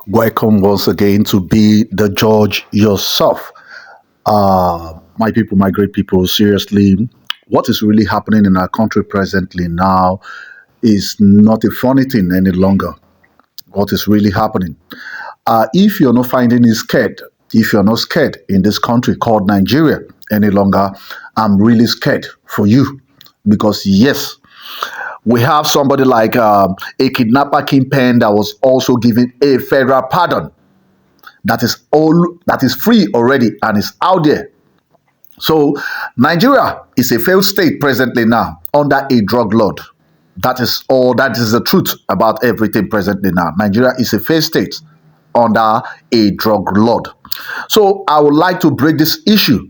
Welcome once again to be the judge yourself. My people, my great people, seriously, what is really happening in our country presently now is not a funny thing any longer. What is really happening? If you're not finding it scared, if you're not scared in this country called Nigeria any longer, I'm really scared for you because, yes, we have somebody like a kidnapper kingpin that was also given a federal pardon that is free already and is out there. So Nigeria is a failed state presently now under a drug lord. That is the truth about everything presently now. Nigeria is a failed state under a drug lord. So I would like to break this issue.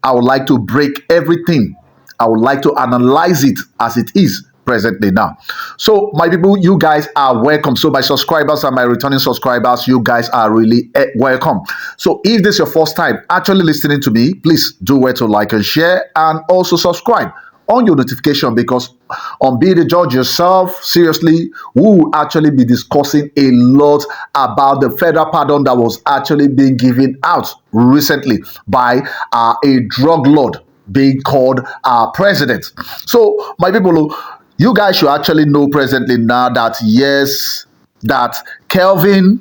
I would like to break everything. I would like to analyze it as it is presently now. So, my people, you guys are welcome. So, my subscribers and my returning subscribers, you guys are really welcome. So, if this is your first time actually listening to me, please do well to like and share and also subscribe on your notification because on Be the Judge Yourself, seriously, we will actually be discussing a lot about the federal pardon that was actually being given out recently by a drug lord being called our president. So, my people, you guys should actually know presently now that yes, that Kelvin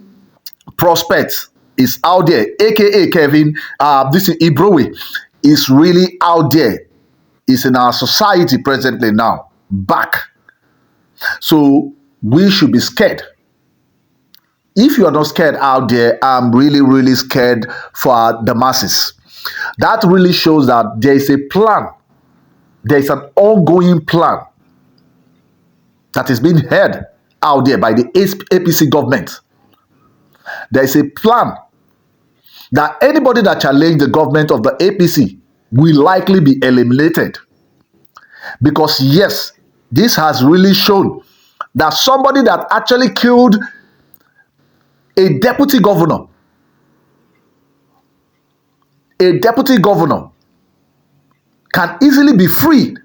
Prospect is out there, aka Kevin. This is Ibrowe, is really out there. Is in our society presently now. Back. So we should be scared. If you are not scared out there, I'm really, really scared for the masses. That really shows that there is a plan. There is an ongoing plan that is being held out there by the APC government. There is a plan that anybody that challenges the government of the APC will likely be eliminated. Because yes, this has really shown that somebody that actually killed a deputy governor can easily be freed,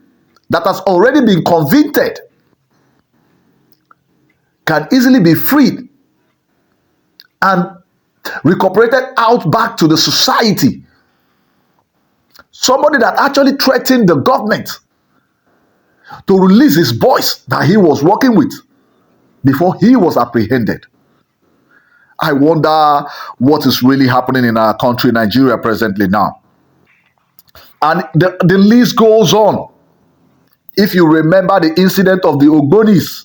that has already been convicted, can easily be freed and recuperated out back to the society. Somebody that actually threatened the government to release his boys that he was working with before he was apprehended. I wonder what is really happening in our country, Nigeria, presently now. And the list goes on. If you remember the incident of the Ogbonis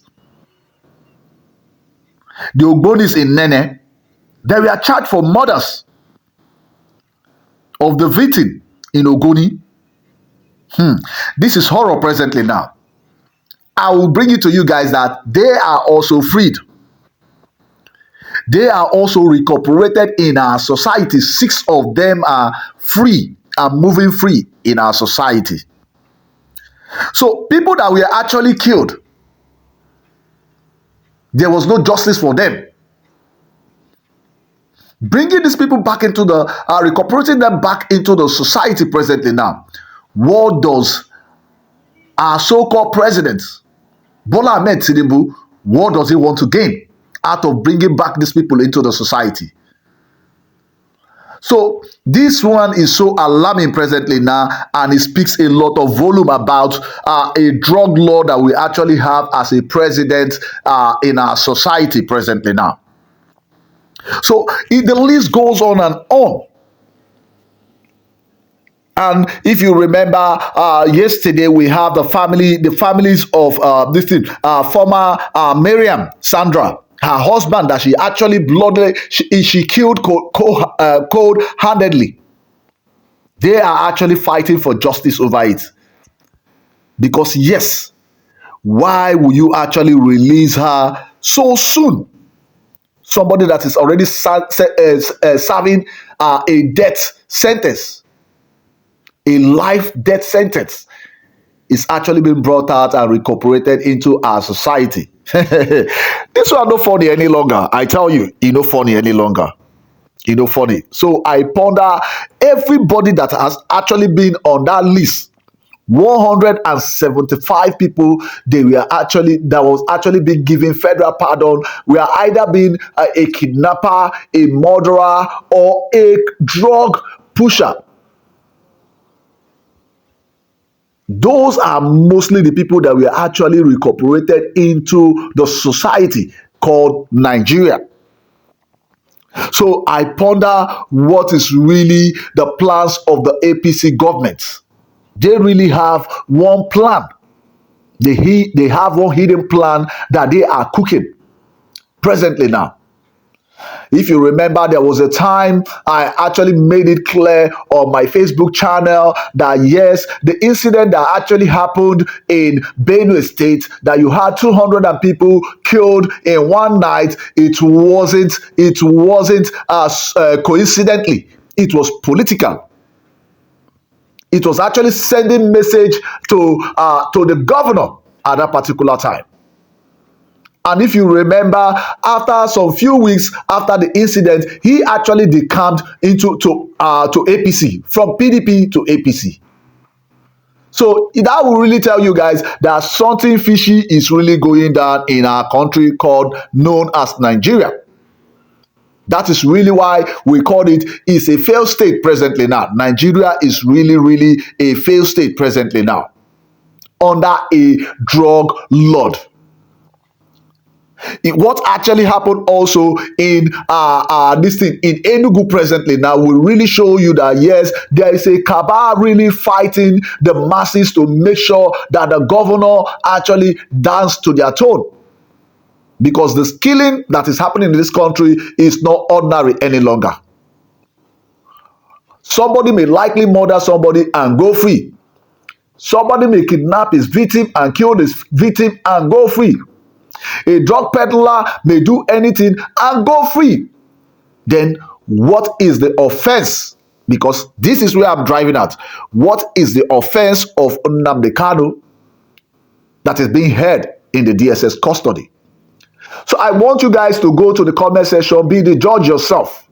in Nene, they were charged for murders of the victim in Ogoni. This is horror presently now. I will bring it to you guys that they are also freed. They are also recuperated in our society. 6 of them are free and moving free in our society. So people that were actually killed, there was no justice for them. Bringing these people back into recuperating them back into the society presently now. What does our so-called president, Bola Ahmed Tinubu, what does he want to gain out of bringing back these people into the society? So this one is so alarming presently now, and it speaks a lot of volume about a drug law that we actually have as a president in our society presently now. So the list goes on and on. And if you remember, yesterday we have the families of former Miriam Sandra, her husband that she actually she killed cold-handedly. They are actually fighting for justice over it. Because yes, why will you actually release her so soon? Somebody that is already serving a death sentence. A life death sentence is actually being brought out and recuperated into our society. This one not funny any longer. I tell you, it's not funny any longer. It's not funny. So I ponder everybody that has actually been on that list 175 people that was actually being given federal pardon were either being a kidnapper, a murderer, or a drug pusher. Those are mostly the people that were actually recuperated into the society called Nigeria. So I ponder what is really the plans of the APC government. They really have one plan. They have one hidden plan that they are cooking presently now. If you remember, there was a time I actually made it clear on my Facebook channel that yes, the incident that actually happened in Benue State, that you had 200 people killed in one night, it wasn't coincidentally, it was political. It was actually sending message to the governor at that particular time. And if you remember, after some few weeks after the incident, he actually decamped to APC, from PDP to APC. So that will really tell you guys that something fishy is really going down in our country known as Nigeria. That is really why we call it's a failed state presently now. Nigeria is really a failed state presently now, under a drug lord. What actually happened also in this thing in Enugu presently now will really show you that yes, there is a cabal really fighting the masses to make sure that the governor actually dance to their tone. Because the killing that is happening in this country is not ordinary any longer. Somebody may likely murder somebody and go free. Somebody may kidnap his victim and kill his victim and go free. A drug peddler may do anything and go free. Then what is the offense? Because this is where I'm driving at. What is the offense of Nnamdi Kanu that is being held in the DSS custody? So I want you guys to go to the comment section, be the judge yourself.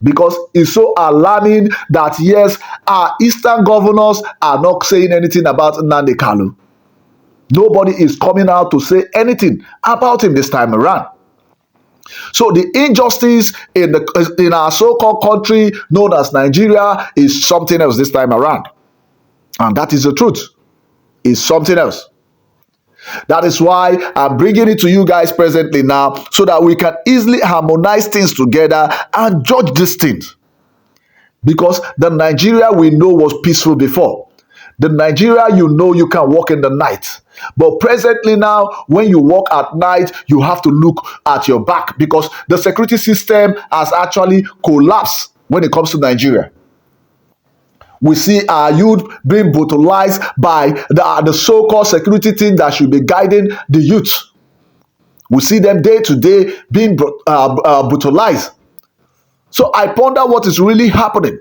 Because it's so alarming that yes, our eastern governors are not saying anything about Nnamdi Kanu. Nobody is coming out to say anything about him this time around. So the injustice in our so-called country known as Nigeria is something else this time around. And that is the truth. It's something else. That is why I'm bringing it to you guys presently now, so that we can easily harmonize things together and judge these things. Because the Nigeria we know was peaceful before. The Nigeria you can walk in the night. But presently now, when you walk at night, you have to look at your back, because the security system has actually collapsed when it comes to Nigeria. We see our youth being brutalized by the so-called security team that should be guiding the youth. We see them day to day being brutalized. So I ponder what is really happening.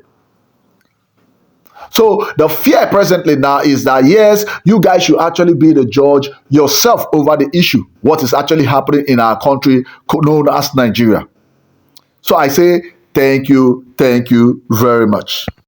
So the fear presently now is that yes, you guys should actually be the judge yourself over the issue, what is actually happening in our country known as Nigeria. So I say thank you very much.